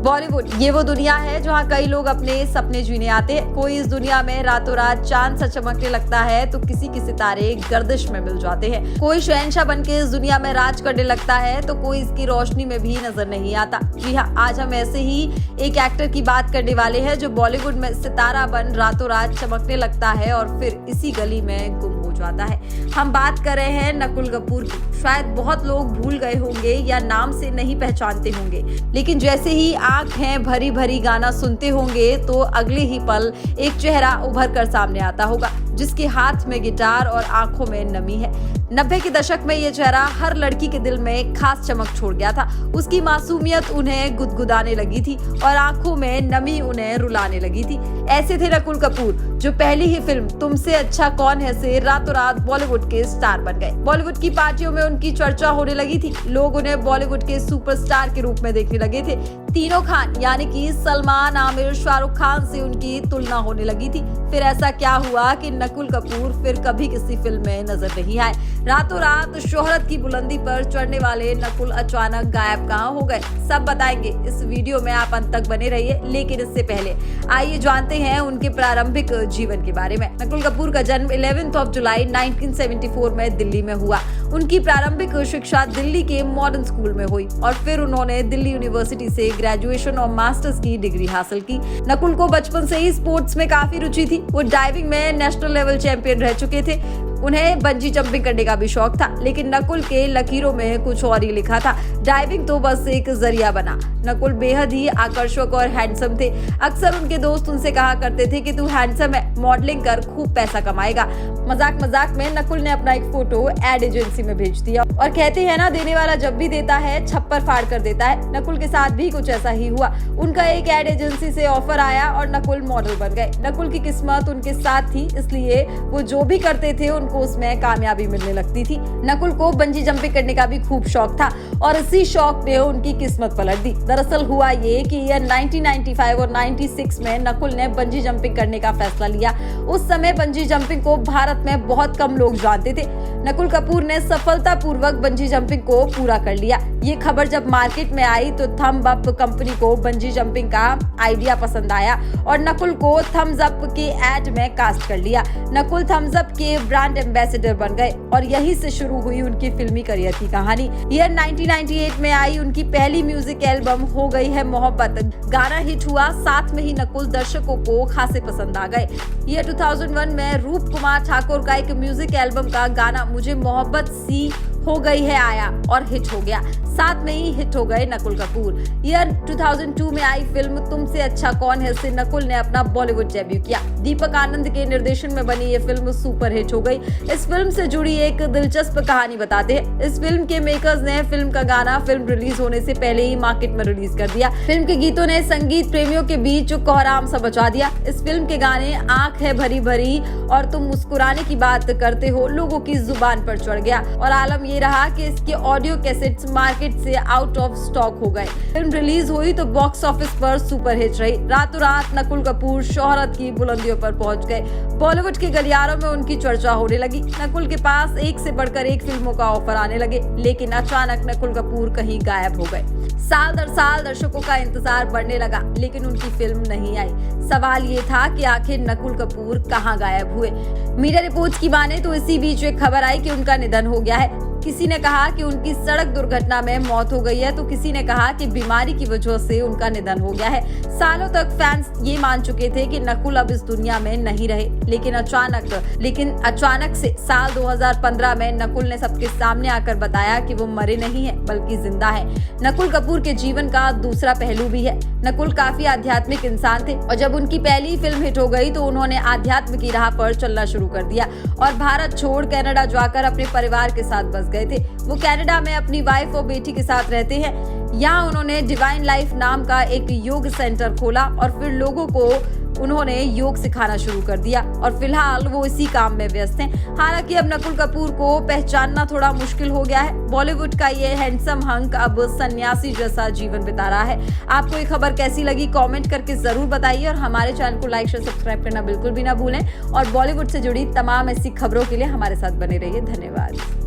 बॉलीवुड ये वो दुनिया है जहाँ कई लोग अपने सपने जीने आते हैं। कोई इस दुनिया में रातों रात चांद सा चमकने लगता है तो किसी के सितारे गर्दिश में मिल जाते हैं। कोई शहंशाह बनके इस दुनिया में राज करने लगता है तो कोई इसकी रोशनी में भी नजर नहीं आता। जी हाँ, आज हम ऐसे ही एक एक्टर की बात करने वाले हैं जो बॉलीवुड में सितारा बन रातों रात चमकने लगता है और फिर इसी गली में गुम हो जाता है। हम बात कर रहे हैं नकुल कपूर की। शायद बहुत लोग भूल गए होंगे या नाम से नहीं पहचानते होंगे, लेकिन जैसे ही आंखें भरी भरी गाना सुनते होंगे तो अगले ही पल एक चेहरा उभर कर सामने आता होगा जिसके हाथ में गिटार और आंखों में नमी है। 90 के दशक में ये चेहरा हर लड़की के दिल में खास चमक छोड़ गया था। उसकी मासूमियत उन्हें गुदगुदाने लगी थी और आंखों में नमी उन्हें रुलाने लगी थी। ऐसे थे नकुल कपूर जो पहली ही फिल्म तुमसे अच्छा कौन है से रातों रात बॉलीवुड के स्टार बन गए। बॉलीवुड की पार्टियों में उनकी चर्चा होने लगी थी। लोग उन्हें बॉलीवुड के सुपरस्टार के रूप में देखने लगे थे। तीनों खान यानी कि सलमान, आमिर, शाहरुख खान से उनकी तुलना होने लगी थी। फिर ऐसा क्या हुआ कि नकुल कपूर फिर कभी किसी फिल्म में नजर नहीं आए। रातों रात शोहरत की बुलंदी पर चढ़ने वाले नकुल अचानक गायब कहाँ हो गए, सब बताएंगे इस वीडियो में। आप अंत तक बने रहिए। लेकिन इससे पहले आइए जानते हैं उनके प्रारंभिक जीवन के बारे में। नकुल कपूर का जन्म 11 जुलाई 1974 में दिल्ली में हुआ। उनकी प्रारंभिक शिक्षा दिल्ली के मॉडर्न स्कूल में हुई और फिर उन्होंने दिल्ली यूनिवर्सिटी से ग्रेजुएशन और मास्टर्स की डिग्री हासिल की। नकुल को बचपन से ही स्पोर्ट्स में काफी रुचि थी। वो डाइविंग में नेशनल लेवल चैंपियन रह चुके थे। उन्हें बंजी जंपिंग करने का भी शौक था, लेकिन नकुल के लकीरों में कुछ और ही लिखा था। डाइविंग तो बस एक जरिया बना। नकुल बेहद ही आकर्षक और हैंडसम थे। अक्सर उनके दोस्त उनसे कहा करते थे कि तू हैंडसम है, मॉडलिंग कर, खूब पैसा कमाएगा। मजाक मजाक में नकुल ने अपना एक फोटो एड एजेंसी में भेज दिया और कहते हैं ना, देने वाला जब भी देता है छप्पर फाड़ कर देता है। नकुल के साथ भी कुछ ऐसा ही हुआ। उनका एक एड एजेंसी से ऑफर आया और नकुल मॉडल बन गए। नकुल की किस्मत उनके साथ थी, इसलिए वो जो भी करते थे उनको उसमें कामयाबी मिलने लगती थी। नकुल को बंजी जंपिंग करने का भी खूब शौक था और इसी शौक ने उनकी किस्मत पलट दी। दरअसल हुआ ये कि 1995 और 96 में नकुल ने बंजी जंपिंग करने का फैसला लिया। उस समय बंजी जंपिंग को भारत में बहुत कम लोग जानते थे। नकुल कपूर ने सफलतापूर्वक बंजी जंपिंग को पूरा कर लिया। ये खबर जब मार्केट में आई तो थम्स अप कंपनी को बंजी जंपिंग का आइडिया पसंद आया और नकुल को थम्स अप के एड में कास्ट कर लिया। नकुल थम्स अप के ब्रांड एम्बेसडर बन गए और यहीं से शुरू हुई उनकी फिल्मी करियर की कहानी। ईयर 1998 में आई उनकी पहली म्यूजिक एल्बम हो गई है मोहब्बत। गाना हिट हुआ, साथ में ही नकुल दर्शकों को खासे पसंद आ गए। ईयर 2001 में रूप कुमार ठाकुर का एक म्यूजिक एल्बम का गाना मुझे मोहब्बत सी हो गई है आया और हिट हो गया। साथ में ही हिट हो गए नकुल कपूर। ईयर 2002 में आई फिल्म तुमसे अच्छा कौन है से नकुल ने अपना बॉलीवुड डेब्यू किया। दीपक आनंद के निर्देशन में बनी ये फिल्म सुपर हिट हो गई। इस फिल्म से जुड़ी एक दिलचस्प कहानी बताते हैं। इस फिल्म के मेकर्स ने फिल्म का गाना फिल्म रिलीज होने से पहले ही मार्केट में रिलीज कर दिया। फिल्म के गीतों ने संगीत प्रेमियों के बीच कोहराम सा मचा दिया। इस फिल्म के गाने आंख है भरी भरी और तुम मुस्कुराने की बात करते हो लोगों की जुबान पर चढ़ गया और आलम ये रहा कि इसके ऑडियो कैसेट्स मार्केट से आउट ऑफ स्टॉक हो गए। फिल्म रिलीज हुई तो बॉक्स ऑफिस पर सुपर हिट रही। रातों रात नकुल कपूर शोहरत की बुलंदियों पर पहुंच गए। बॉलीवुड के गलियारों में उनकी चर्चा होने लगी। नकुल के पास एक से बढ़कर एक फिल्मों का ऑफर आने लगे, लेकिन अचानक नकुल कपूर कहीं गायब हो गए। साल दर साल दर्शकों का इंतजार बढ़ने लगा, लेकिन उनकी फिल्म नहीं आई। सवाल ये था कि आखिर नकुल कपूर कहाँ गायब हुए। मीडिया रिपोर्ट्स की माने तो इसी बीच एक खबर आई कि उनका निधन हो गया है। किसी ने कहा कि उनकी सड़क दुर्घटना में मौत हो गई है तो किसी ने कहा कि बीमारी की वजह से उनका निधन हो गया है। सालों तक फैंस ये मान चुके थे कि नकुल अब इस दुनिया में नहीं रहे, लेकिन अचानक से साल 2015 में नकुल ने सबके सामने आकर बताया कि वो मरे नहीं है बल्कि जिंदा है। नकुल कपूर के जीवन का दूसरा पहलू भी है। नकुल काफी आध्यात्मिक इंसान थे और जब उनकी पहली फिल्म हिट हो गई तो उन्होंने आध्यात्म की राह पर चलना शुरू कर दिया और भारत छोड़ कनाडा जाकर अपने परिवार के साथ बस गए थे। वो कनाडा में अपनी वाइफ और बेटी के साथ रहते हैं। यहाँ उन्होंने डिवाइन लाइफ नाम का एक योग सेंटर खोला और फिर लोगों को उन्होंने योग सिखाना शुरू कर दिया और फिलहाल वो इसी काम में व्यस्त हैं। हालांकि अब नकुल कपूर को पहचानना थोड़ा मुश्किल हो गया है। बॉलीवुड का ये हैंडसम हंक अब सन्यासी जैसा जीवन बिता रहा है। आपको ये खबर कैसी लगी कमेंट करके जरूर बताइए और हमारे चैनल को लाइक शेयर सब्सक्राइब करना बिल्कुल भी ना भूलें और बॉलीवुड से जुड़ी तमाम ऐसी खबरों के लिए हमारे साथ बने रहिए। धन्यवाद।